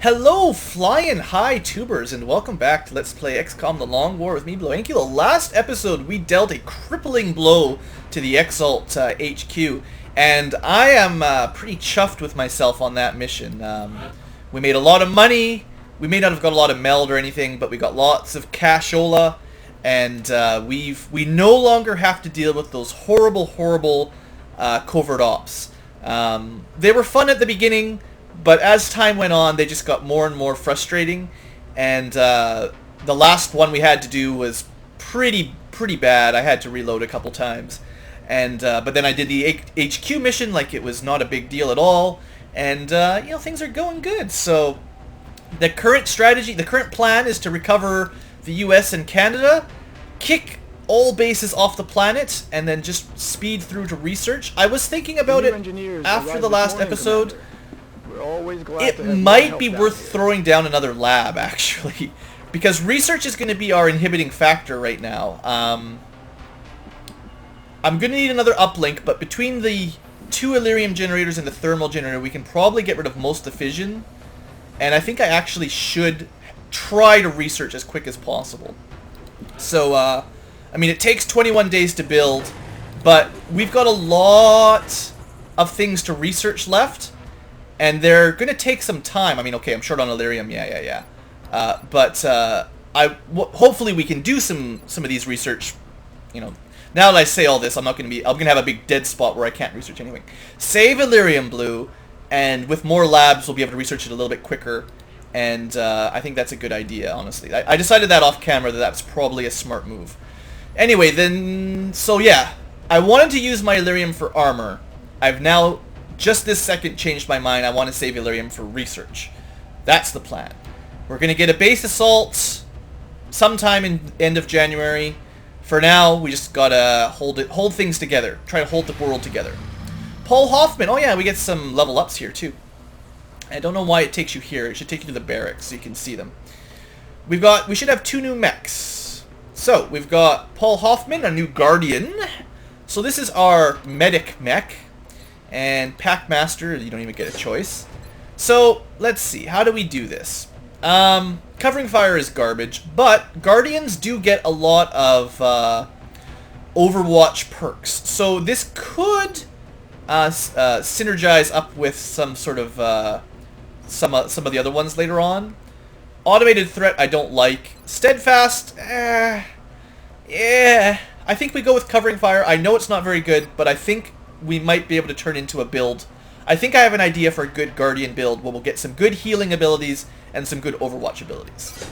Hello, flying high tubers, and welcome back to Let's Play XCOM The Long War with me, BlueAnkylo. Last episode, we dealt a crippling blow to the Exalt HQ, and I am pretty chuffed with myself on that mission. We made a lot of money. We may not have got a lot of meld or anything, but we got lots of cashola, and we no longer have to deal with those horrible covert ops. They were fun at the beginning, but as time went on, they just got more and more frustrating, and the last one we had to do was pretty bad. I had to reload a couple times, and but then I did the HQ mission like it was not a big deal at all, and you know, things are going good. So the current strategy, the current plan is to recover the US and Canada, kick all bases off the planet, and then just speed through to research. I was thinking about it after the last episode. Commander. We're always glad It to have might your be help worth out here. throwing down another lab, actually, because research is going to be our inhibiting factor right now. I'm going to need another uplink, but between the two Illyrium generators and the thermal generator, we can probably get rid of most of the fission, and I think I actually should try to research as quick as possible. So, I mean, it takes 21 days to build, but we've got a lot of things to research left, and they're going to take some time. I mean, okay, I'm short on Illyrium, yeah. But hopefully we can do some of these research, you know. Now that I say all this, I'm going to have a big dead spot where I can't research anything. Save Illyrium Blue, and with more labs, we'll be able to research it a little bit quicker, and I think that's a good idea, honestly. I decided that off camera, that that's probably a smart move. Anyway, then, so yeah, I wanted to use my Illyrium for armor. I've now, just this second, changed my mind. I want to save Illyrium for research. That's the plan. We're going to get a base assault sometime in end of January. For now, we just gotta hold things together. Try to hold the world together. Paul Hoffman. Oh yeah, we get some level ups here too. I don't know why it takes you here. It should take you to the barracks so you can see them. We should have 2 new mechs. So, we've got Paul Hoffman, a new Guardian. So this is our medic mech. And Packmaster, you don't even get a choice. So, let's see. How do we do this? Covering fire is garbage, but Guardians do get a lot of Overwatch perks. So this could synergize up with some sort of some of the other ones later on. Automated threat I don't like. Steadfast, yeah. I think we go with covering fire. I know it's not very good, but I think we might be able to turn into a build. I think I have an idea for a good Guardian build where we'll get some good healing abilities and some good Overwatch abilities.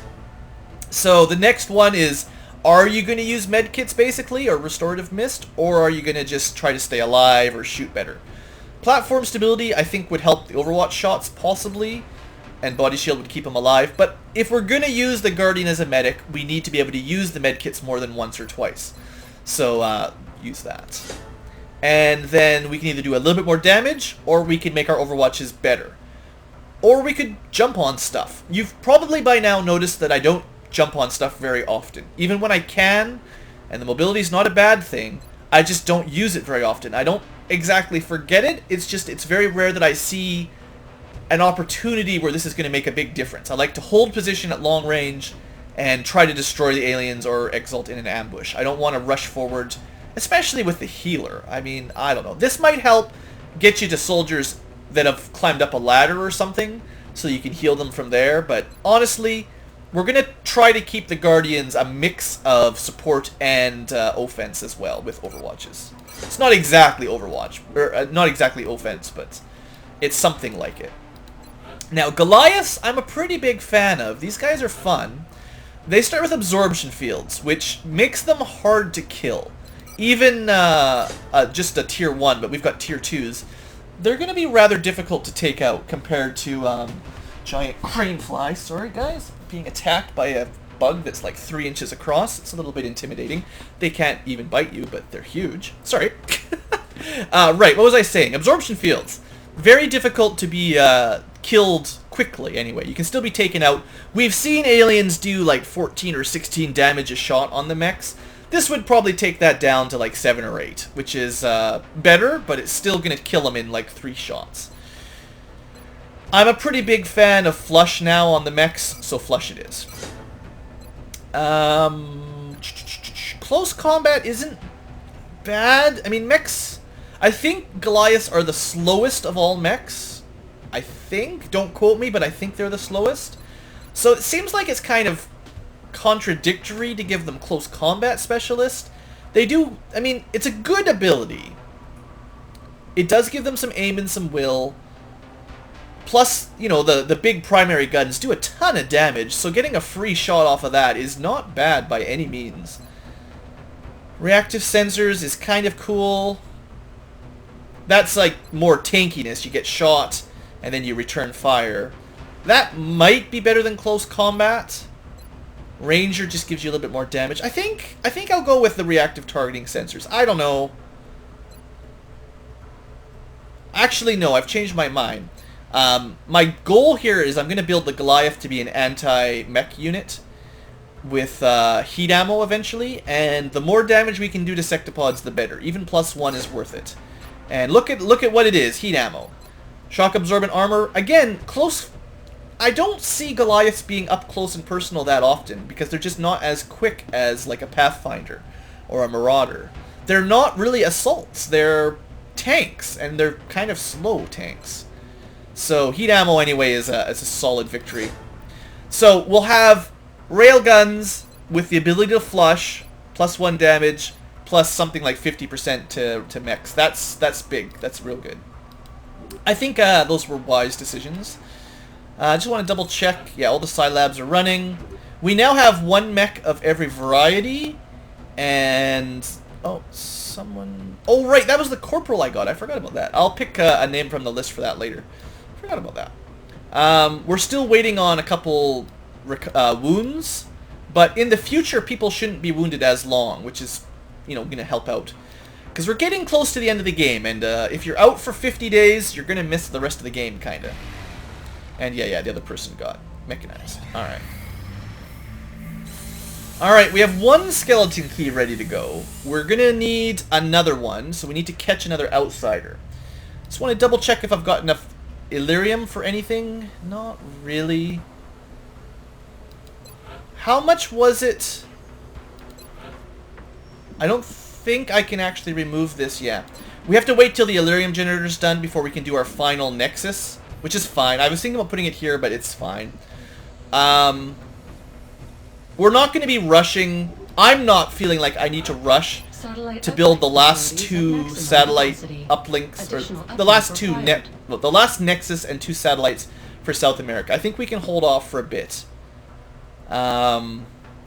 So the next one is, are you going to use medkits basically, or restorative mist, or are you going to just try to stay alive or shoot better? Platform stability I think would help the Overwatch shots possibly, and body shield would keep them alive, but if we're going to use the Guardian as a medic, we need to be able to use the medkits more than once or twice. So use that. And then we can either do a little bit more damage, or we can make our Overwatches better. Or we could jump on stuff. You've probably by now noticed that I don't jump on stuff very often. Even when I can, and the mobility's not a bad thing, I just don't use it very often. I don't exactly forget it, it's just, it's very rare that I see an opportunity where this is going to make a big difference. I like to hold position at long range and try to destroy the aliens or exalt in an ambush. I don't want to rush forward, especially with the healer. I mean, I don't know. This might help get you to soldiers that have climbed up a ladder or something, so you can heal them from there, but honestly, we're going to try to keep the Guardians a mix of support and offense as well with Overwatches. It's not exactly Overwatch, or not exactly offense, but it's something like it. Now, Goliaths, I'm a pretty big fan of. These guys are fun. They start with absorption fields, which makes them hard to kill. Even just a tier 1, but we've got tier 2s. They're going to be rather difficult to take out compared to giant crane flies. Sorry, guys. Being attacked by a bug that's like 3 inches across. It's a little bit intimidating. They can't even bite you, but they're huge. Sorry. Right, what was I saying? Absorption fields. Very difficult to be killed quickly, anyway. You can still be taken out. We've seen aliens do like 14 or 16 damage a shot on the mechs. This would probably take that down to like 7 or 8, which is better, but it's still going to kill them in like 3 shots. I'm a pretty big fan of flush now on the mechs, so flush it is. Close combat isn't bad. I mean, mechs... I think Goliaths are the slowest of all mechs. I think. Don't quote me, but I think they're the slowest. So it seems like it's kind of contradictory to give them close combat specialist. They do... I mean, it's a good ability. It does give them some aim and some will. Plus, you know, the big primary guns do a ton of damage, so getting a free shot off of that is not bad by any means. Reactive sensors is kind of cool. That's like more tankiness. You get shot, and then you return fire. That might be better than close combat. Ranger just gives you a little bit more damage. I think I'll go with the reactive targeting sensors. I don't know. Actually, no, I've changed my mind. My goal here is I'm going to build the Goliath to be an anti-mech unit with heat ammo eventually, and the more damage we can do to sectopods, the better. Even +1 is worth it. And look at what it is, heat ammo. Shock absorbent armor, again, close. I don't see Goliaths being up close and personal that often, because they're just not as quick as like a Pathfinder or a Marauder. They're not really assaults, they're tanks, and they're kind of slow tanks. So heat ammo anyway is a solid victory. So we'll have railguns with the ability to flush, +1 damage, plus something like 50% to mechs. That's big. That's real good. I think those were wise decisions. I just want to double check. Yeah, all the Scilabs are running. We now have 1 mech of every variety, and oh, someone. Oh right, that was the corporal I got. I forgot about that. I'll pick a name from the list for that later. Forgot about that. We're still waiting on a couple wounds, but in the future people shouldn't be wounded as long, which is, you know, going to help out. Because we're getting close to the end of the game, and if you're out for 50 days, you're going to miss the rest of the game, kind of. And yeah, the other person got mechanized. Alright. Alright, we have 1 skeleton key ready to go. We're going to need another one, so we need to catch another outsider. Just want to double check if I've got enough Illyrium for anything. Not really. How much was it? I don't think I can actually remove this yet. We have to wait till the Illyrium generator's done before we can do our final Nexus, which is fine. I was thinking about putting it here, but it's fine. We're not going to be rushing. I'm not feeling like I need to rush to build the last 2 satellite uplinks, or the last 2 the last Nexus and 2 satellites for South America. I think we can hold off for a bit.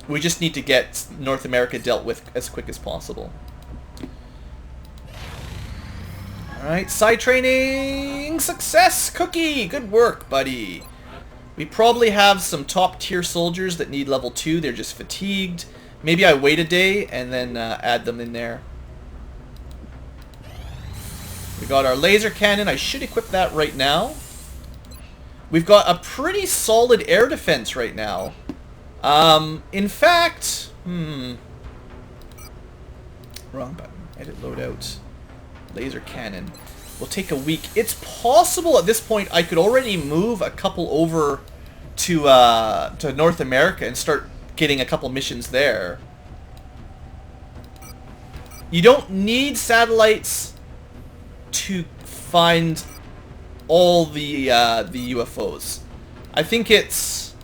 We just need to get North America dealt with as quick as possible. Alright, side training success! Cookie! Good work, buddy. We probably have some top tier soldiers that need level 2. They're just fatigued. Maybe I wait a day and then add them in there. We got our laser cannon. I should equip that right now. We've got a pretty solid air defense right now. In fact, wrong button. Edit loadout. Laser cannon. Will take a week. It's possible at this point I could already move a couple over to North America and start getting a couple missions there. You don't need satellites to find all the UFOs. I think it's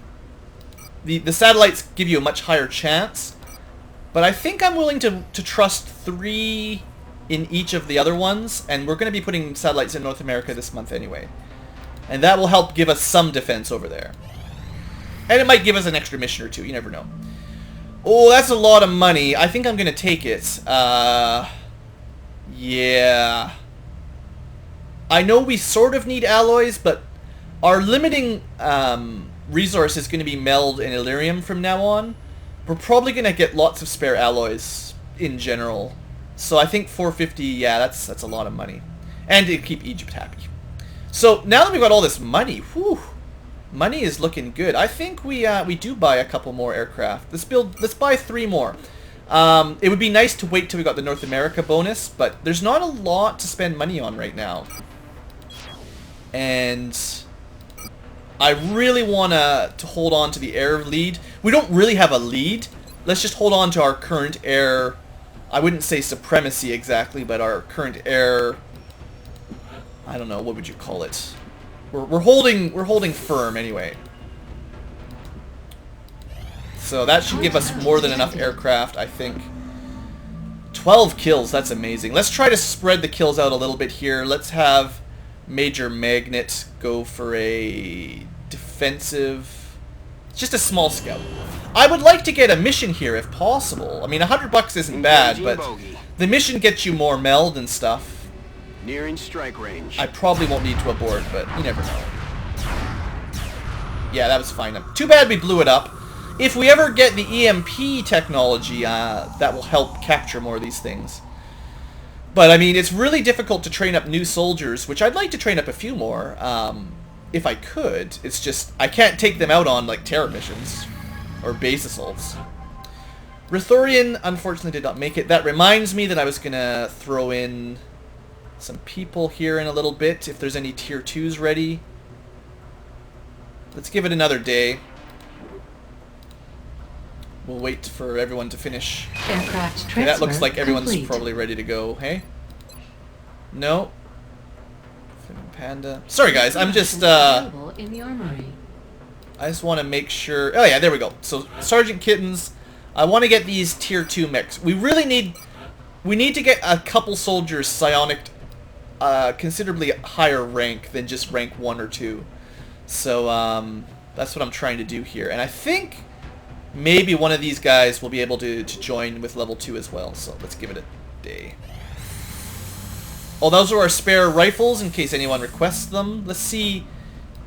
the satellites give you a much higher chance, but I think I'm willing to trust 3 in each of the other ones, and we're going to be putting satellites in North America this month anyway. And that will help give us some defense over there. And it might give us an extra mission or 2, you never know. Oh, that's a lot of money. I think I'm going to take it. Yeah. I know we sort of need alloys, but our limiting resource is going to be meld and Illyrium from now on. We're probably going to get lots of spare alloys in general. So I think 450, yeah, that's a lot of money. And to keep Egypt happy. So now that we've got all this money, whew, money is looking good. I think we do buy a couple more aircraft. Let's buy 3 more. It would be nice to wait till we got the North America bonus, but there's not a lot to spend money on right now. And I really want to hold on to the air lead. We don't really have a lead. Let's just hold on to our current air. I wouldn't say supremacy exactly, but our current air. I don't know, what would you call it? We're holding firm anyway. So that should give us more than enough aircraft, I think. 12 kills, that's amazing. Let's try to spread the kills out a little bit here. Let's have Major Magnet go for a defensive, just a small scout. I would like to get a mission here if possible. I mean, $100 isn't bad, but the mission gets you more meld and stuff. Nearing strike range. I probably won't need to abort, but you never know. Yeah, that was fine. Too bad we blew it up. If we ever get the EMP technology, that will help capture more of these things. But, I mean, it's really difficult to train up new soldiers, which I'd like to train up a few more, if I could. It's just, I can't take them out on, like, terror missions or base assaults. Rithorian, unfortunately, did not make it. That reminds me that I was going to throw in some people here in a little bit, if there's any tier 2s ready. Let's give it another day. We'll wait for everyone to finish. Aircraft Okay, that looks like everyone's complete. probably ready to go. Hey? No? Panda. Sorry guys, I'm just In the armory. I just want to make sure. Oh yeah, there we go. So Sergeant Kittens, I want to get these tier 2 mechs. We need to get a couple soldiers psionic considerably higher rank than just rank 1 or 2. So that's what I'm trying to do here. And I think maybe one of these guys will be able to join with level 2 as well. So let's give it a day. Oh, those are our spare rifles in case anyone requests them. Let's see.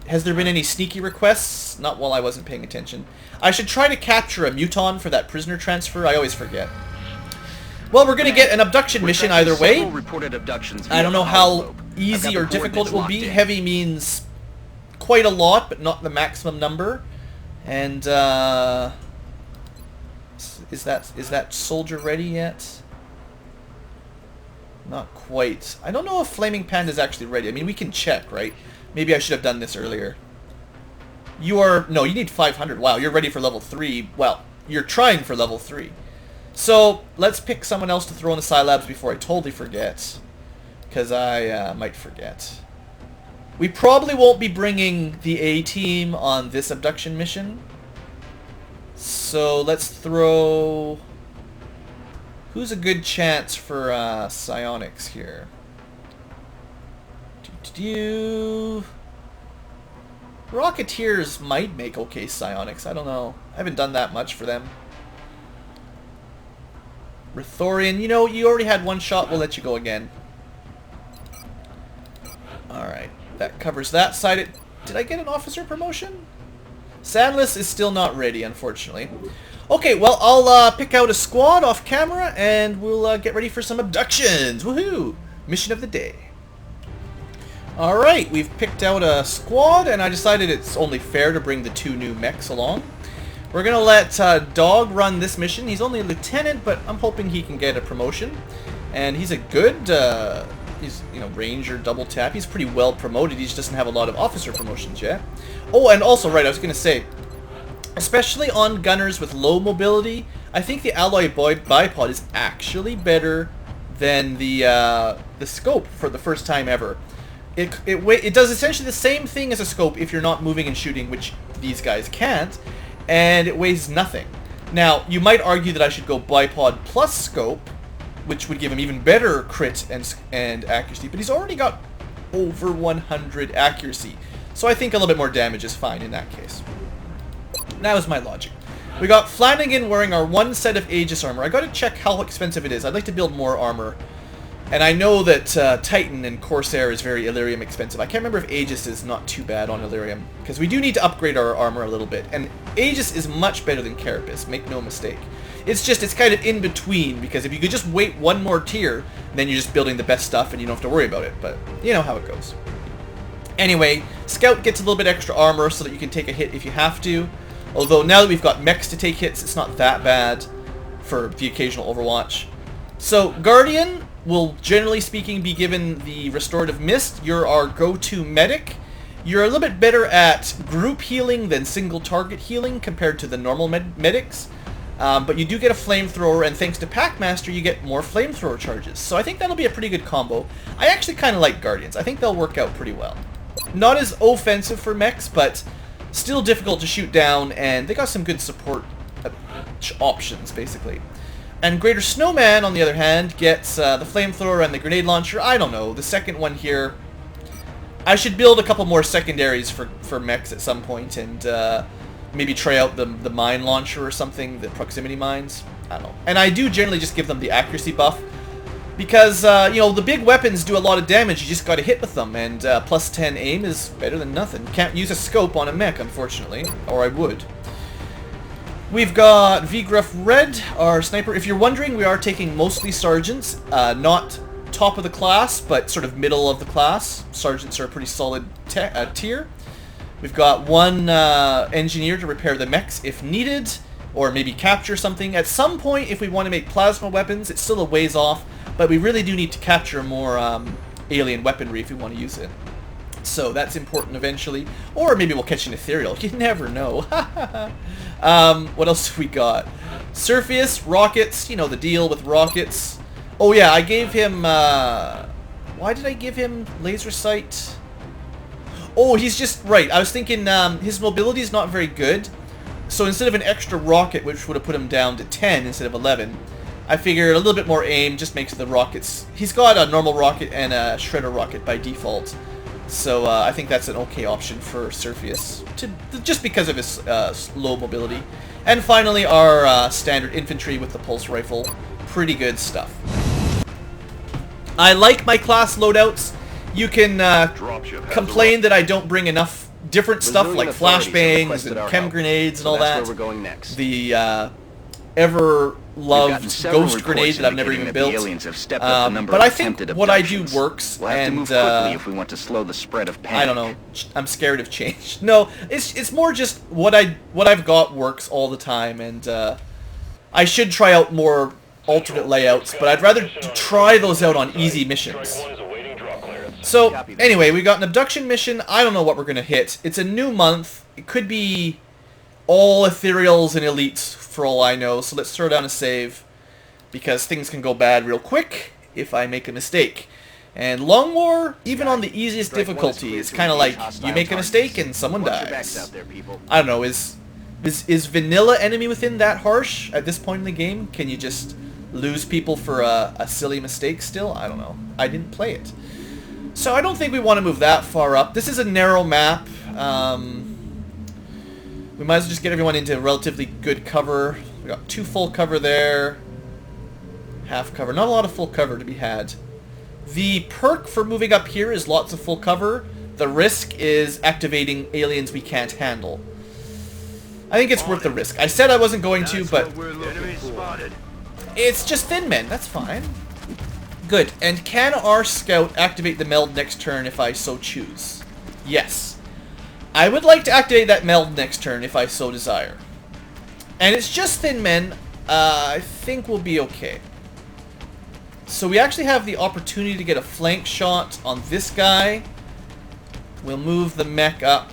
Has there been any sneaky requests? Not while I wasn't paying attention. I should try to capture a muton for that prisoner transfer. I always forget. Well, we're going to get an abduction mission either way. I don't know how easy or difficult it will be. Heavy means quite a lot, but not the maximum number. And is that soldier ready yet? Not quite. I don't know if Flaming Panda is actually ready. I mean, we can check, right? Maybe I should have done this earlier. No, you need 500. Wow, you're ready for level 3. Well, you're trying for level 3. So, let's pick someone else to throw in the Scilabs before I totally forget. Because I might forget. We probably won't be bringing the A-team on this abduction mission. So, let's throw... Who's a good chance for psionics here? Rocketeers might make okay psionics. I don't know. I haven't done that much for them. Rithorian, you know, you already had one shot. We'll let you go again. Alright. That covers that side. Did I get an officer promotion? Sandless is still not ready, unfortunately. Okay, well, I'll pick out a squad off camera, and we'll get ready for some abductions. Woohoo! Mission of the day. Alright, we've picked out a squad, and I decided it's only fair to bring the 2 new mechs along. We're going to let Dog run this mission. He's only a lieutenant, but I'm hoping he can get a promotion. And he's a good, he's, you know, ranger, double tap. He's pretty well promoted. He just doesn't have a lot of officer promotions yet. Oh, and also, right, I was going to say, especially on gunners with low mobility, I think the alloy bipod is actually better than the scope for the first time ever. It does essentially the same thing as a scope if you're not moving and shooting, which these guys can't, and it weighs nothing. Now, you might argue that I should go bipod plus scope, which would give him even better crit and accuracy, but he's already got over 100 accuracy, so I think a little bit more damage is fine in that case. That was my logic. We got Flanagan wearing our 1 set of Aegis armor. I gotta check how expensive it is. I'd like to build more armor. And I know that Titan and Corsair is very Illyrium expensive. I can't remember if Aegis is not too bad on Illyrium, because we do need to upgrade our armor a little bit. And Aegis is much better than Carapace, make no mistake. It's just, it's kind of in between, because if you could just wait one more tier, then you're just building the best stuff and you don't have to worry about it. But you know how it goes. Anyway, Scout gets a little bit extra armor so that you can take a hit if you have to. Although now that we've got mechs to take hits, it's not that bad for the occasional Overwatch. So, Guardian will, generally speaking, be given the Restorative Mist. You're our go-to medic, You're a little bit better at group healing than single target healing compared to the normal medics. But you do get a flamethrower, and thanks to Packmaster, you get more flamethrower charges. So I think that'll be a pretty good combo. I actually kind of like Guardians. I think they'll work out pretty well. Not as offensive for mechs, but still difficult to shoot down, and they got some good support options, basically. And Greater Snowman, on the other hand, gets the flamethrower and the grenade launcher. I don't know, the second one here. I should build a couple more secondaries for mechs at some point, and maybe try out the mine launcher or something, the proximity mines. I don't know. And I do generally just give them the accuracy buff, because, you know, the big weapons do a lot of damage, you just gotta hit with them, and plus 10 aim is better than nothing. Can't use a scope on a mech, unfortunately, or I would. We've got Vigruff Red, our sniper. If you're wondering, we are taking mostly sergeants, not top of the class, but sort of middle of the class. Sergeants are a pretty solid tier. We've got one engineer to repair the mechs if needed, or maybe capture something. At some point, if we want to make plasma weapons, it's still a ways off, but we really do need to capture more alien weaponry if we want to use it. So that's important eventually. Or maybe we'll catch an ethereal. You never know. What else have we got? Surface, rockets, you know the deal with rockets. Oh yeah, I gave him... why did I give him laser sight? Oh, he's just... Right, I was thinking his mobility is not very good. So instead of an extra rocket, which would have put him down to 10 instead of 11, I figured a little bit more aim just makes the rockets... He's got a normal rocket and a shredder rocket by default. So I think that's an okay option for Surface, just because of his low mobility. And finally, our standard infantry with the pulse rifle. Pretty good stuff. I like my class loadouts. You can complain that I don't bring enough different stuff like flashbangs and chem grenades and all that. That's where we're going next. The ever-loved ghost grenade that I've never even built. But I think what I do works, we'll have to move quickly if we want to slow the spread of panic. I don't know. I'm scared of change. No, it's more just what I've got works all the time, and I should try out more alternate layouts, but I'd rather try those out on easy missions. So, anyway, we got an abduction mission. I don't know what we're going to hit. It's a new month. It could be all ethereals and elites for all I know, so let's throw down a save, because things can go bad real quick if I make a mistake. And Long War, even on the easiest difficulty, is kind of like, you make a mistake and someone dies. I don't know, is vanilla enemy within that harsh at this point in the game? Can you just lose people for a silly mistake still? I don't know. I didn't play it. So I don't think we want to move that far up. This is a narrow map. We might as well just get everyone into relatively good cover. We got 2 full cover there. Half cover. Not a lot of full cover to be had. The perk for moving up here is lots of full cover. The risk is activating aliens we can't handle. I think it's worth the risk. I said I wasn't going to, but it's just thin men. That's fine. Good. And can our scout activate the meld next turn if I so choose? Yes. I would like to activate that meld next turn if I so desire. And it's just thin men. I think we'll be okay. So we actually have the opportunity to get a flank shot on this guy. We'll move the mech up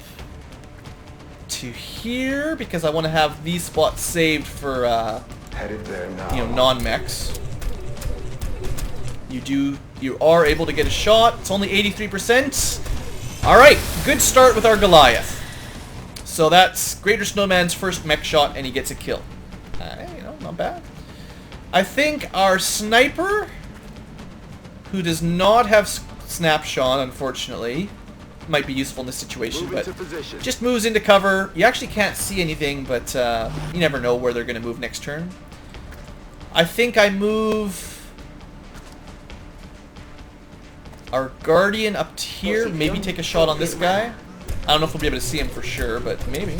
to here because I want to have these spots saved for Headed there now. you know, non-mechs. You are able to get a shot. It's only 83%. Alright, good start with our Goliath. So that's Greater Snowman's first mech shot, and he gets a kill. You know, not bad. I think our sniper, who does not have snapshot, unfortunately, might be useful in this situation, but just moves into cover. You actually can't see anything, but you never know where they're going to move next turn. I think I move our Guardian up here, maybe take a shot on this guy. I don't know if we'll be able to see him for sure, but maybe.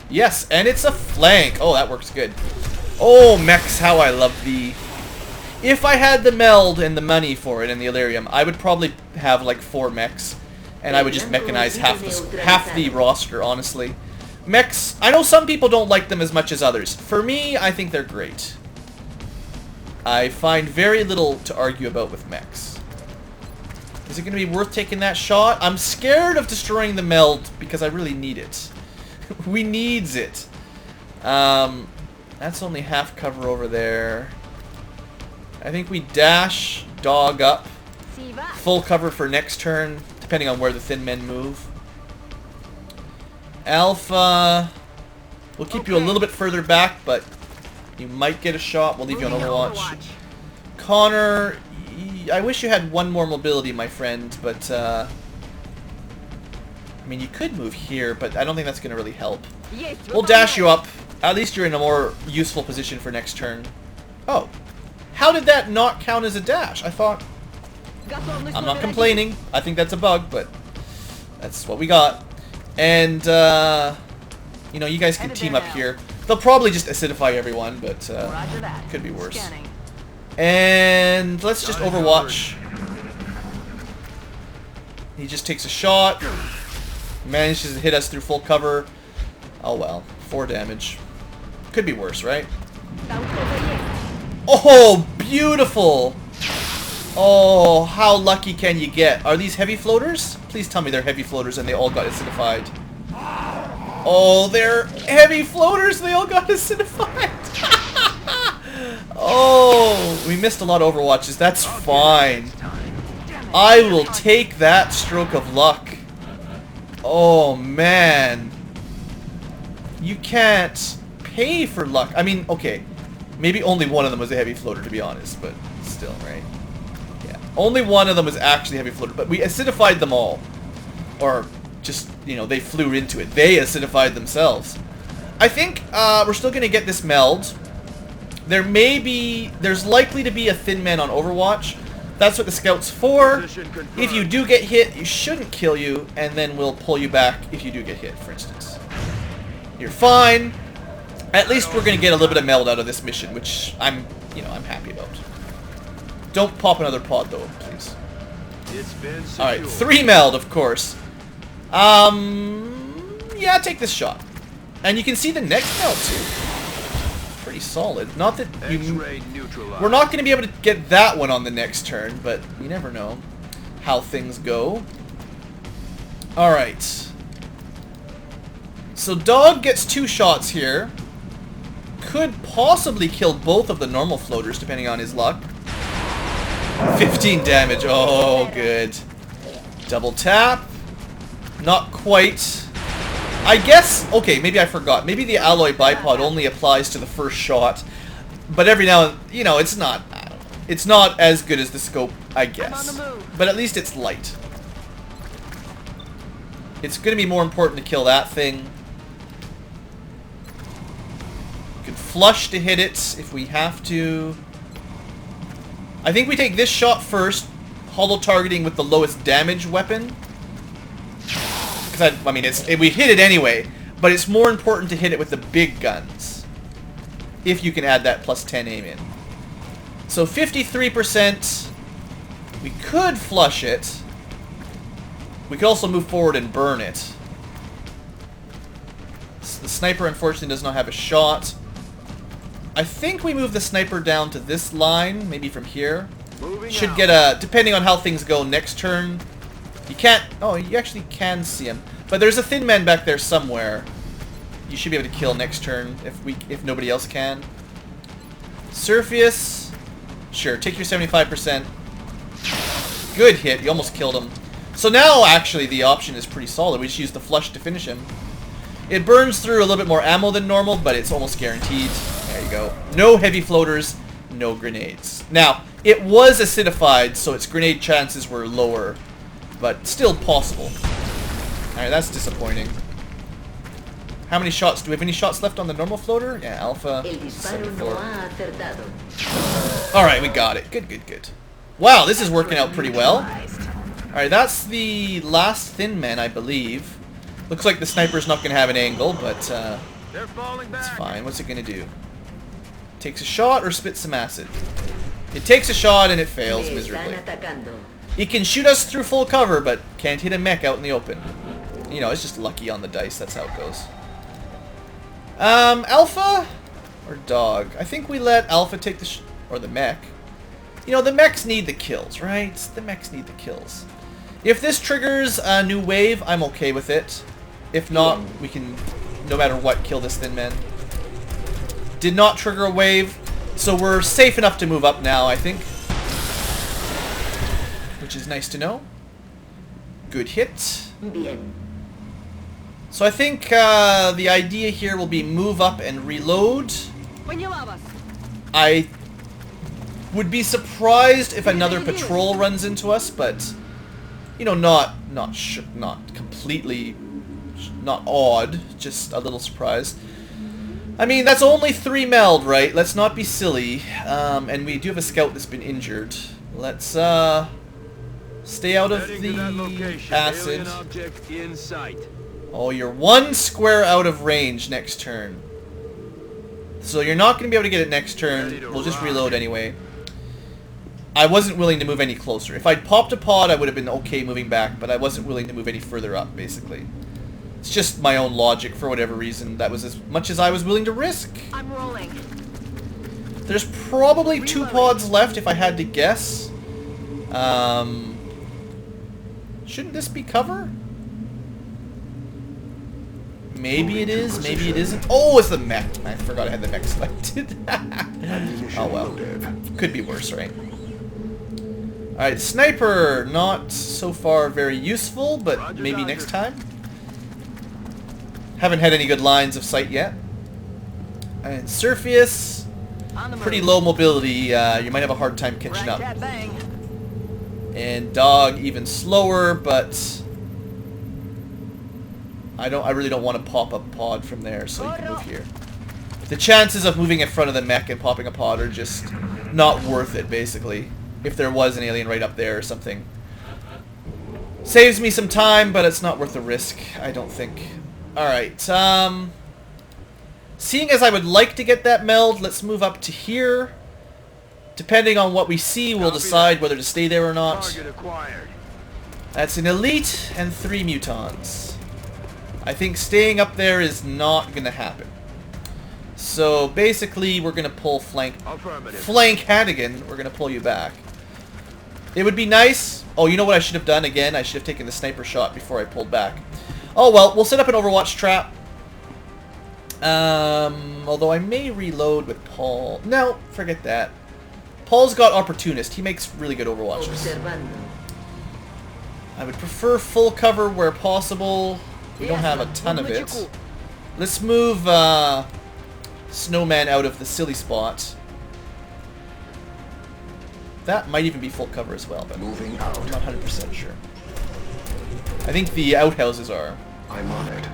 Yes, and it's a flank. Oh, that works good. Oh, mechs, how I love thee. If I had the meld and the money for it and the Illyrium, I would probably have like 4 mechs, and I would just mechanize half the roster, honestly. Mechs, I know some people don't like them as much as others. For me, I think they're great. I find very little to argue about with mechs. Is it going to be worth taking that shot? I'm scared of destroying the meld because I really need it. We needs it. That's only half cover over there. I think we dash dog up. Full cover for next turn, depending on where the thin men move. Alpha, we'll keep you a little bit further back, but you might get a shot. We'll leave you on Overwatch. Connor, I wish you had one more mobility, my friend, but I mean, you could move here, but I don't think that's going to really help. We'll dash you up. At least you're in a more useful position for next turn. Oh, how did that not count as a dash? I thought... I'm not complaining. I think that's a bug, but that's what we got. And, you know, you guys can team up here. They'll probably just acidify everyone, but could be worse. And let's just Overwatch. He just takes a shot. Manages to hit us through full cover. Oh well, 4 damage. Could be worse, right? Oh, beautiful! Oh, how lucky can you get? Are these heavy floaters? Please tell me they're heavy floaters and they all got acidified. Oh, they're heavy floaters. They all got acidified. Oh, we missed a lot of Overwatches. That's fine. I will take that stroke of luck. Oh, man. You can't pay for luck. I mean, okay. Maybe only one of them was a heavy floater, to be honest. But still, right? Yeah. Only one of them was actually heavy floater. But we acidified them all. Or just, you know, they flew into it. They acidified themselves. I think we're still going to get this meld. There's likely to be a thin man on Overwatch. That's what the scout's for. If you do get hit, you shouldn't kill you, and then we'll pull you back if you do get hit, for instance. You're fine. At least we're gonna get a little bit of meld out of this mission, which I'm happy about. Don't pop another pod though, please. Alright, 3 meld, of course. Yeah, take this shot. And you can see the next meld too. Pretty solid. Not that we're not going to be able to get that one on the next turn, but you never know how things go. Alright. So Dog gets 2 shots here. Could possibly kill both of the normal floaters, depending on his luck. 15 damage. Oh, good. Double tap. Not quite. I guess, okay, maybe I forgot. Maybe the alloy bipod only applies to the first shot. But every now and, you know, it's not as good as the scope, I guess. But at least it's light. It's going to be more important to kill that thing. We can flush to hit it if we have to. I think we take this shot first. Hollow targeting with the lowest damage weapon. I mean, we hit it anyway, but it's more important to hit it with the big guns. If you can add that plus 10 aim in. So 53%. We could flush it. We could also move forward and burn it. So the sniper, unfortunately, does not have a shot. I think we move the sniper down to this line, maybe from here. Should get a, depending on how things go next turn. You can't... Oh, you actually can see him. But there's a thin man back there somewhere. You should be able to kill next turn if nobody else can. Surface. Sure, take your 75%. Good hit. You almost killed him. So now, actually, the option is pretty solid. We just use the flush to finish him. It burns through a little bit more ammo than normal, but it's almost guaranteed. There you go. No heavy floaters, no grenades. Now, it was acidified, so its grenade chances were lower. But still possible. Alright, that's disappointing. How many shots? Do we have any shots left on the normal floater? Yeah, Alpha. 74. Alright, we got it. Good, good, good. Wow, this is working out pretty well. Alright, that's the last thin man, I believe. Looks like the sniper's not going to have an angle, but that's fine. What's it going to do? Takes a shot or spits some acid? It takes a shot and it fails miserably. It can shoot us through full cover, but can't hit a mech out in the open. You know, it's just lucky on the dice. That's how it goes. Alpha or Dog? I think we let Alpha take the or the mech. You know, the mechs need the kills, right? The mechs need the kills. If this triggers a new wave, I'm okay with it. If not, we can, no matter what, kill this thin man. Did not trigger a wave, so we're safe enough to move up now, I think. Which is nice to know. Good hit. So I think the idea here will be move up and reload. I would be surprised if another patrol runs into us, but you know, not completely, not odd, just a little surprised. I mean, that's only 3 meld, right? Let's not be silly. And we do have a scout that's been injured. Let's stay out of the acid. Oh, you're 1 square out of range next turn. So you're not going to be able to get it next turn. We'll just reload anyway. I wasn't willing to move any closer. If I'd popped a pod, I would have been okay moving back, but I wasn't willing to move any further up, basically. It's just my own logic for whatever reason. That was as much as I was willing to risk. I'm rolling. There's probably 2 pods left if I had to guess. Shouldn't this be cover? Maybe it is, maybe it isn't. Oh, it's the mech. I forgot I had the mech selected. Oh well. Could be worse, right? Alright, sniper. Not so far very useful, but maybe next time. Haven't had any good lines of sight yet. And Surfius. Pretty low mobility. You might have a hard time catching up. And dog even slower, but I really don't want to pop a pod from there, so you can move here. The chances of moving in front of the mech and popping a pod are just not worth it, basically. If there was an alien right up there or something. Saves me some time, but it's not worth the risk, I don't think. Alright, seeing as I would like to get that meld, let's move up to here. Depending on what we see, we'll decide whether to stay there or not. That's an elite and 3 mutons. I think staying up there is not going to happen. So basically, we're going to pull flank Hannigan. We're going to pull you back. It would be nice. Oh, you know what I should have done again? I should have taken the sniper shot before I pulled back. Oh well, we'll set up an Overwatch trap. Although I may reload with Paul. No, forget that. Paul's got Opportunist. He makes really good Overwatches. I would prefer full cover where possible. We don't have a ton of it. Let's move Snowman out of the silly spot. That might even be full cover as well, but Moving out. I'm not 100% sure. I think the outhouses are. I'm on it.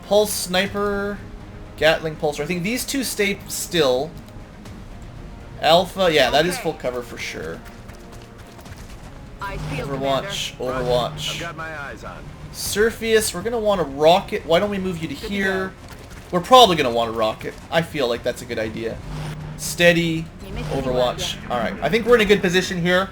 Pulse Sniper, Gatling Pulsar. I think these 2 stay still. Alpha, yeah, that is full cover for sure. Overwatch, Overwatch. I've got my eyes on. Surfius, we're going to want a rocket. Why don't we move you to here? We're probably going to want a rocket. I feel like that's a good idea. Steady, Overwatch. Alright, I think we're in a good position here.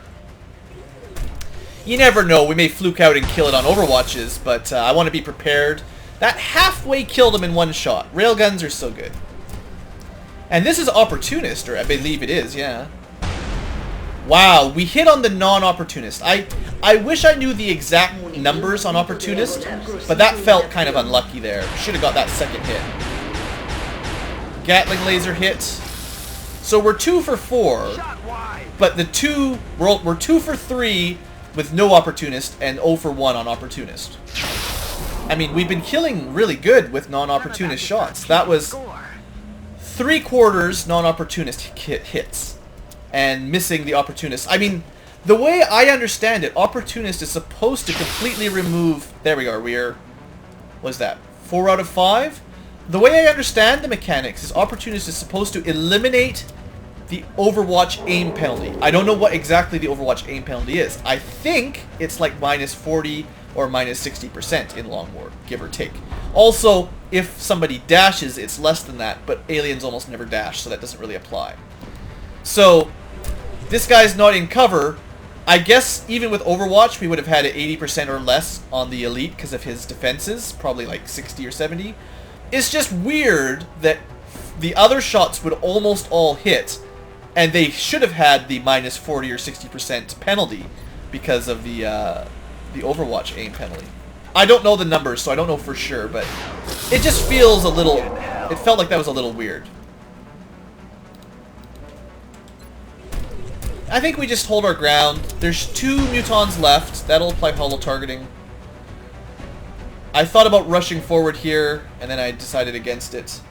You never know, we may fluke out and kill it on Overwatches, but I want to be prepared. That halfway killed him in 1 shot. Railguns are so good. And this is Opportunist, or I believe it is, yeah. Wow, we hit on the non-Opportunist. I wish I knew the exact numbers on Opportunist, but that felt kind of unlucky there. Should have got that second hit. Gatling laser hit. So we're 2 for 4, but the 2, we're 2 for 3 with no Opportunist and 0 for 1 on Opportunist. I mean, we've been killing really good with non-Opportunist shots. That was 3/4 non-Opportunist hits and missing the Opportunist. I mean, the way I understand it, Opportunist is supposed to completely remove... There we are, we're... What is that? 4 out of 5? The way I understand the mechanics is Opportunist is supposed to eliminate the Overwatch aim penalty. I don't know what exactly the Overwatch aim penalty is. I think it's like minus 40 or minus 60% in Long War, give or take. Also, if somebody dashes, it's less than that, but aliens almost never dash, so that doesn't really apply. So, this guy's not in cover. I guess even with Overwatch, we would have had it 80% or less on the Elite because of his defenses, probably like 60 or 70. It's just weird that the other shots would almost all hit, and they should have had the minus 40 or 60% penalty. because of the Overwatch aim penalty. I don't know the numbers, so I don't know for sure, but it just feels a little... It felt like that was a little weird. I think we just hold our ground. There's 2 mutons left. That'll apply hollow targeting. I thought about rushing forward here, and then I decided against it.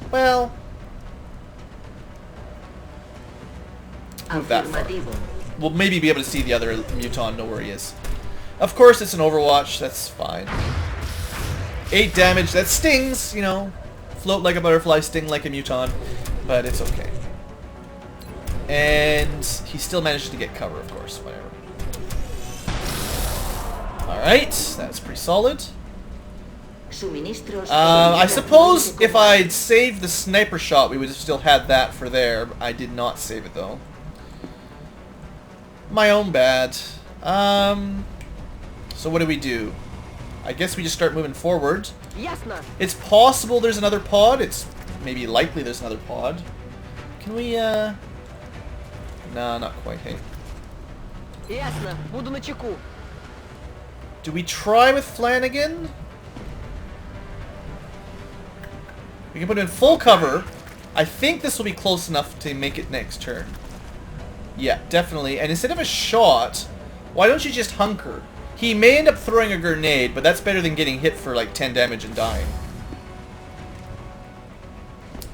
Well... Move that far. We'll maybe be able to see the other muton, know where he is. Of course, it's an Overwatch. That's fine. 8 damage. That stings, you know. Float like a butterfly, sting like a muton. But it's okay. And he still managed to get cover, of course. Whatever. Alright. That's pretty solid. I suppose if I'd saved the sniper shot, we would have still had that for there. I did not save it, though. My own bad. So what do we do? I guess we just start moving forward. It's possible there's another pod. It's maybe likely there's another pod. Can we, Nah, not quite, hey. Do we try with Flanagan? We can put him in full cover. I think this will be close enough to make it next turn. Yeah, definitely. And instead of a shot, why don't you just hunker? He may end up throwing a grenade, but that's better than getting hit for like 10 damage and dying.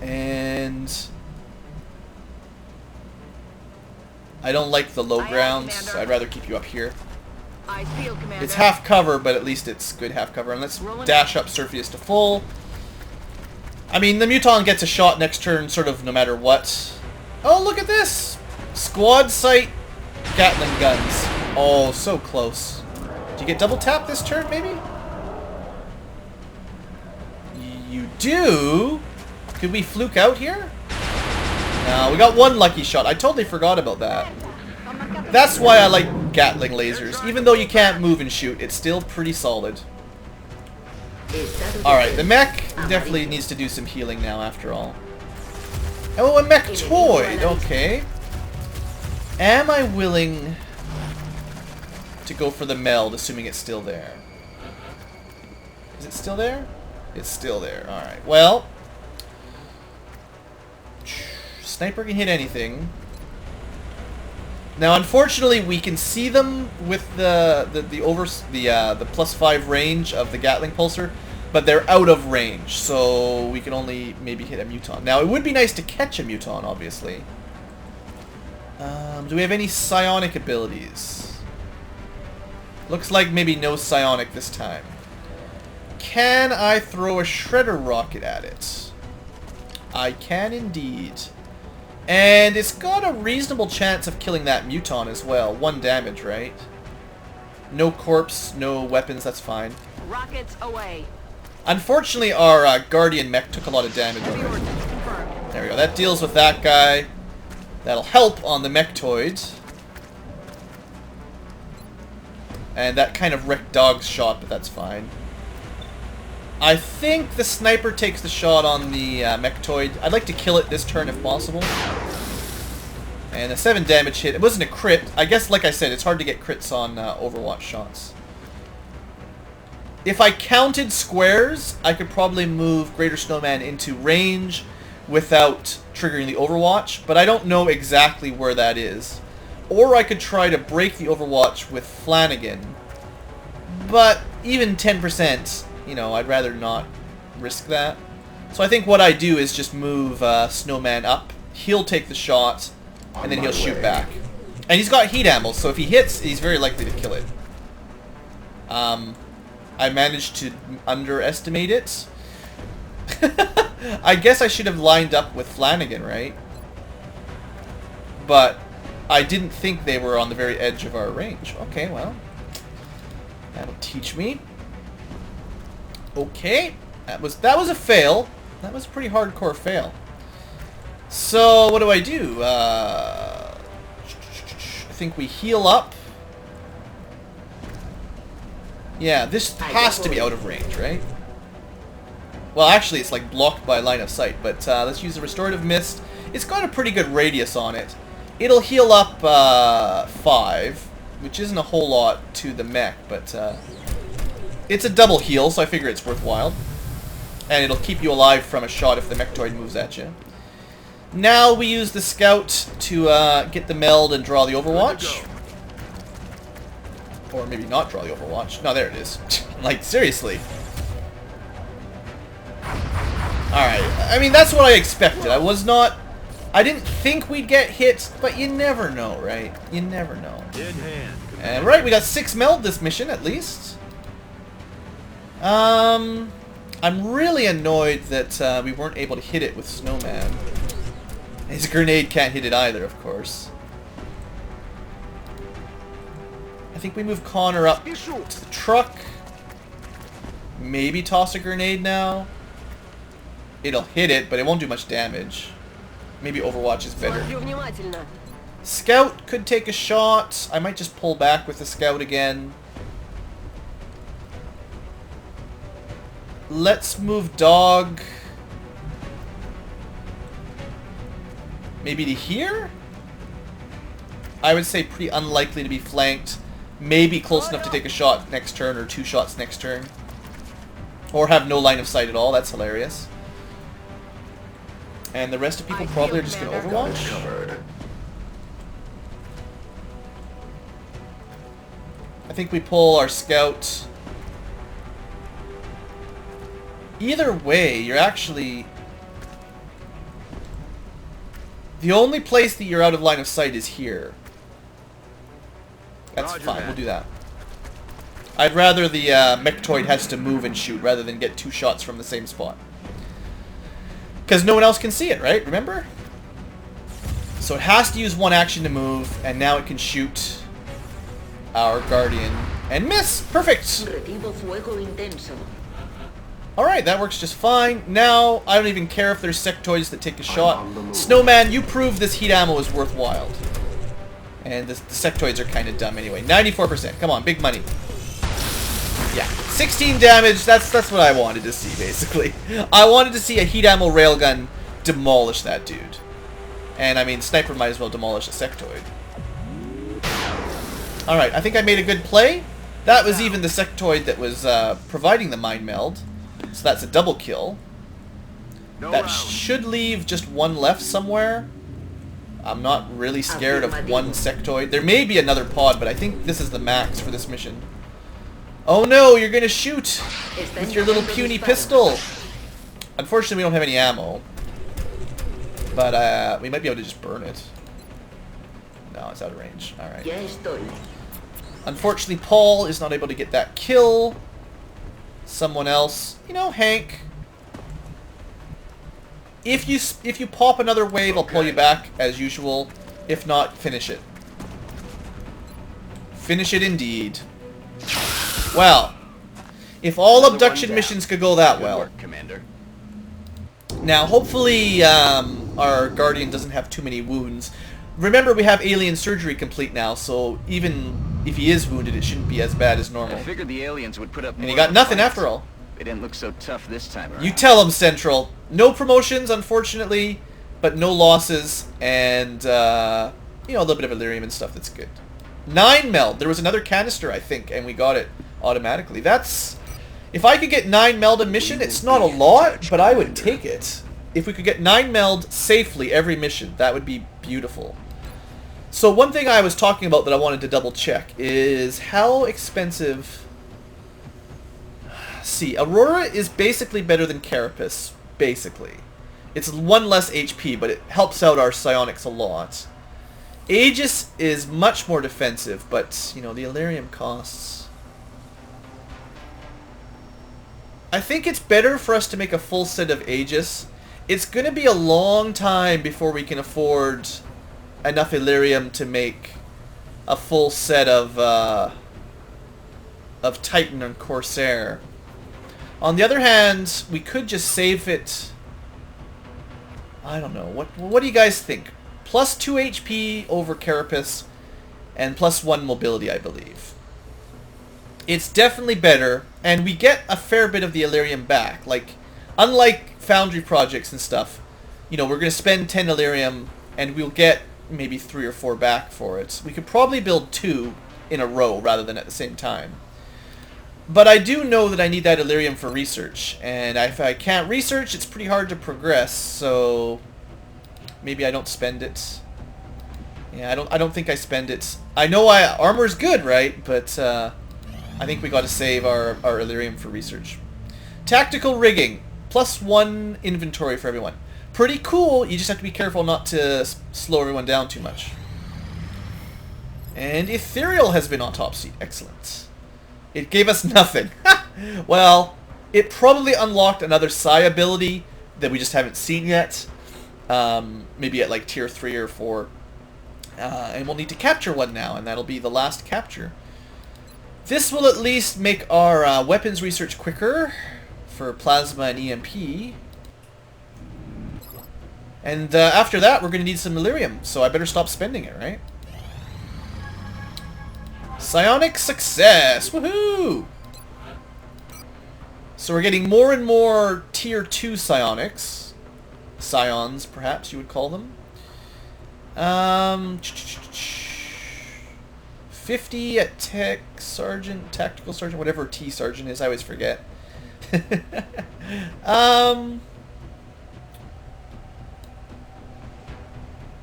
And... I don't like the low ground, so I'd rather keep you up here. It's half cover, but at least it's good half cover. And let's dash up Surface to full. I mean, the muton gets a shot next turn, sort of no matter what. Oh, look at this! Squad sight Gatling guns. Oh, so close. Do you get double tap this turn, maybe? You do? Could we fluke out here? No, we got 1 lucky shot. I totally forgot about that. That's why I like Gatling lasers. Even though you can't move and shoot, it's still pretty solid. Alright, the mech definitely needs to do some healing now after all. Oh, a mech toy! Okay. Am I willing to go for the meld, assuming it's still there? Is it still there? It's still there. Alright, well... Sniper can hit anything. Now, unfortunately, we can see them with the +5 range of the Gatling pulsar, but they're out of range, so we can only maybe hit a muton. Now, it would be nice to catch a muton, obviously. Do we have any psionic abilities? Looks like maybe no psionic this time. Can I throw a shredder rocket at it? I can indeed. And it's got a reasonable chance of killing that muton as well. 1 damage, right? No corpse, no weapons, that's fine. Rockets away. Unfortunately, our Guardian mech took a lot of damage already. There we go. That deals with that guy. That'll help on the mechtoid. And that kind of wrecked Dog's shot, but that's fine. I think the sniper takes the shot on the mechtoid. I'd like to kill it this turn if possible. And a 7 damage hit. It wasn't a crit. I guess, like I said, it's hard to get crits on Overwatch shots. If I counted squares, I could probably move Greater Snowman into range without triggering the Overwatch, but I don't know exactly where that is. Or I could try to break the Overwatch with Flanagan. But even 10%, you know, I'd rather not risk that. So I think what I do is just move Snowman up. He'll take the shot, and then he'll shoot back. And he's got heat ammo, so if he hits, he's very likely to kill it. I managed to underestimate it. I guess I should have lined up with Flanagan, right? But I didn't think they were on the very edge of our range. Okay, well, that'll teach me. Okay, that was a fail. That was a pretty hardcore fail. So what do? I think we heal up. Yeah, this has to be out of range, right? Well, actually, it's like blocked by line of sight, but let's use the Restorative Mist. It's got a pretty good radius on it. It'll heal up 5, which isn't a whole lot to the mech, but it's a double heal, so I figure it's worthwhile. And it'll keep you alive from a shot if the mechtoid moves at you. Now we use the scout to get the meld and draw the overwatch. Or maybe not draw the overwatch. No, there it is. Like, seriously. Alright, I mean, that's what I expected. I didn't think we'd get hit, but you never know, right? You never know. And right, we got 6 meld this mission, at least. I'm really annoyed that we weren't able to hit it with Snowman. His grenade can't hit it either, of course. I think we move Connor up to the truck. Maybe toss a grenade now. It'll hit it, but it won't do much damage. Maybe Overwatch is better. Scout could take a shot. I might just pull back with the Scout again. Let's move Dog. Maybe to here? I would say pretty unlikely to be flanked. Maybe close enough to take a shot next turn, or 2 shots next turn. Or have no line of sight at all. That's hilarious. And the rest of people probably are just going to Overwatch. I think we pull our Scout. Either way, you're actually... The only place that you're out of line of sight is here. That's fine, we'll do that. I'd rather the mechtoid has to move and shoot rather than get 2 shots from the same spot. Because no one else can see it, right? Remember? So it has to use 1 action to move, and now it can shoot our Guardian and miss! Perfect! Alright, that works just fine. Now, I don't even care if there's sectoids that take a shot. Snowman, you prove this heat ammo is worthwhile. And the sectoids are kind of dumb anyway. 94%. Come on, big money. Yeah, 16 damage. That's what I wanted to see, basically. I wanted to see a heat ammo railgun demolish that dude. And, I mean, sniper might as well demolish a sectoid. Alright, I think I made a good play. That was even the sectoid that was providing the mind meld. So that's a double kill. That should leave just 1 left somewhere. I'm not really scared of 1 sectoid. There may be another pod, but I think this is the max for this mission. Oh no, you're gonna shoot with your little puny pistol. Unfortunately, we don't have any ammo. But we might be able to just burn it. No, it's out of range. Alright. Unfortunately, Paul is not able to get that kill. Someone else. You know, Hank. If you pop another wave, I'll pull you back, as usual. If not, finish it. Finish it indeed. Well, if all abduction missions could go that well. Now, hopefully, our Guardian doesn't have too many wounds. Remember, we have alien surgery complete now, so even if he is wounded, it shouldn't be as bad as normal. I figured the aliens would put up more. And he got nothing after all. They didn't look so tough this time around. You tell him, Central. No promotions, unfortunately, but no losses, and, you know, a little bit of Illyrium and stuff. That's good. 9 meld. There was another canister, I think, and we got it automatically. That's... If I could get 9 meld a mission, it's not a lot, but I would take it. If we could get 9 meld safely every mission, that would be beautiful. So one thing I was talking about that I wanted to double check is how expensive... See, Aurora is basically better than Carapace, basically. It's 1 less HP, but it helps out our psionics a lot. Aegis is much more defensive, but, you know, the Illyrium costs... I think it's better for us to make a full set of Aegis. It's going to be a long time before we can afford enough Illyrium to make a full set of Titan and Corsair. On the other hand, we could just save it... I don't know. What do you guys think? Plus 2 HP over Carapace, and plus 1 mobility, I believe. It's definitely better, and we get a fair bit of the Illyrium back. Like, unlike Foundry projects and stuff, you know, we're going to spend 10 Illyrium, and we'll get maybe 3 or 4 back for it. We could probably build 2 in a row rather than at the same time. But I do know that I need that Illyrium for research, and if I can't research, it's pretty hard to progress, so maybe I don't spend it. Yeah, I don't think I spend it. I know armor's good, right? But I think we got to save our Illyrium for research. Tactical rigging, +1 inventory for everyone. Pretty cool. You just have to be careful not to slow everyone down too much. And Ethereal has been autopsied. Excellent. It gave us nothing. Well, it probably unlocked another psi ability that we just haven't seen yet. Maybe at like tier 3 or 4. And we'll need to capture one now, and that'll be the last capture. This will at least make our weapons research quicker for plasma and EMP. And after that, we're going to need some Illyrium, so I better stop spending it, right? Psionic success! Woohoo! So we're getting more and more tier 2 psionics. Scions, perhaps you would call them. 50 at tech sergeant, tactical sergeant, whatever T sergeant is, I always forget.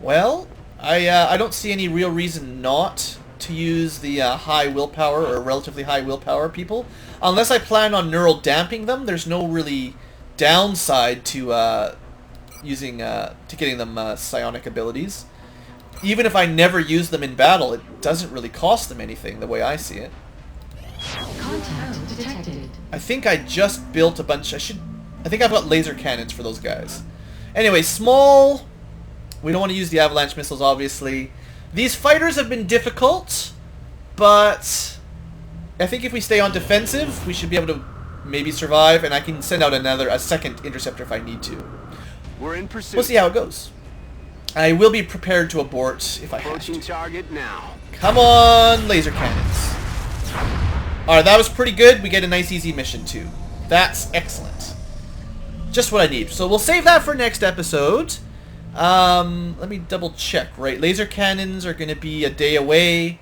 Well, I don't see any real reason not to use the high willpower or relatively high willpower people, unless I plan on neural damping them. There's no really downside to using to getting them psionic abilities. Even if I never use them in battle, it doesn't really cost them anything the way I see it. Contact detected. I think I just built a bunch. I think I've got laser cannons for those guys. Anyway, small. We don't want to use the avalanche missiles, obviously. These fighters have been difficult, but I think if we stay on defensive, we should be able to maybe survive, and I can send out a second interceptor if I need to. We're in pursuit. We'll see how it goes. I will be prepared to abort if I have Approaching to. target now. Come on, laser cannons. Alright, that was pretty good. We get a nice easy mission too. That's excellent. Just what I need. So we'll save that for next episode. Let me double check. Right, laser cannons are going to be a day away.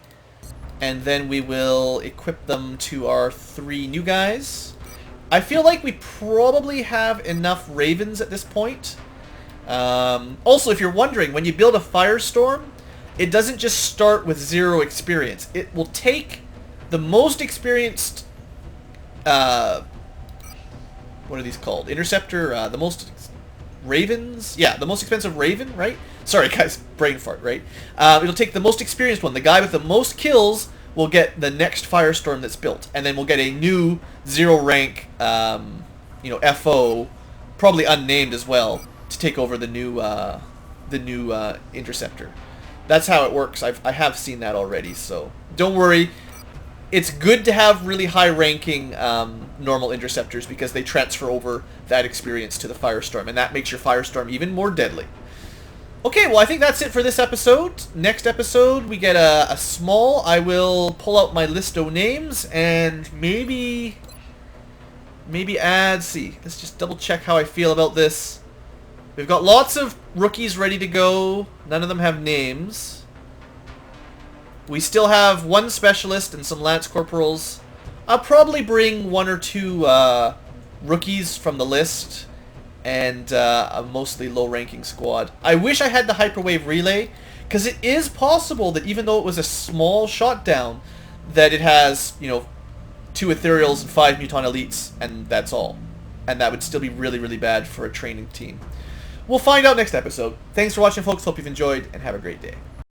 And then we will equip them to our 3 new guys. I feel like we probably have enough Ravens at this point. Also, if you're wondering, when you build a Firestorm, it doesn't just start with 0 experience. It will take the most experienced, what are these called? Interceptor, the most Ravens? Yeah, the most expensive Raven, right? Sorry guys, brain fart, right? It'll take the most experienced one. The guy with the most kills will get the next Firestorm that's built. And then we'll get a new 0 rank, FO, probably unnamed as well, to take over the new interceptor. That's how it works. I have seen that already, so don't worry. It's good to have really high-ranking normal interceptors because they transfer over that experience to the Firestorm, and that makes your Firestorm even more deadly. Okay, well, I think that's it for this episode. Next episode, we get a small. I will pull out my list of names and maybe add. See, let's just double check how I feel about this. We've got lots of rookies ready to go. None of them have names. We still have 1 specialist and some lance corporals. I'll probably bring 1 or 2 rookies from the list and a mostly low-ranking squad. I wish I had the hyperwave relay, because it is possible that even though it was a small shot down, that it has, 2 ethereals and 5 muton elites, and that's all. And that would still be really, really bad for a training team. We'll find out next episode. Thanks for watching, folks. Hope you've enjoyed, and have a great day.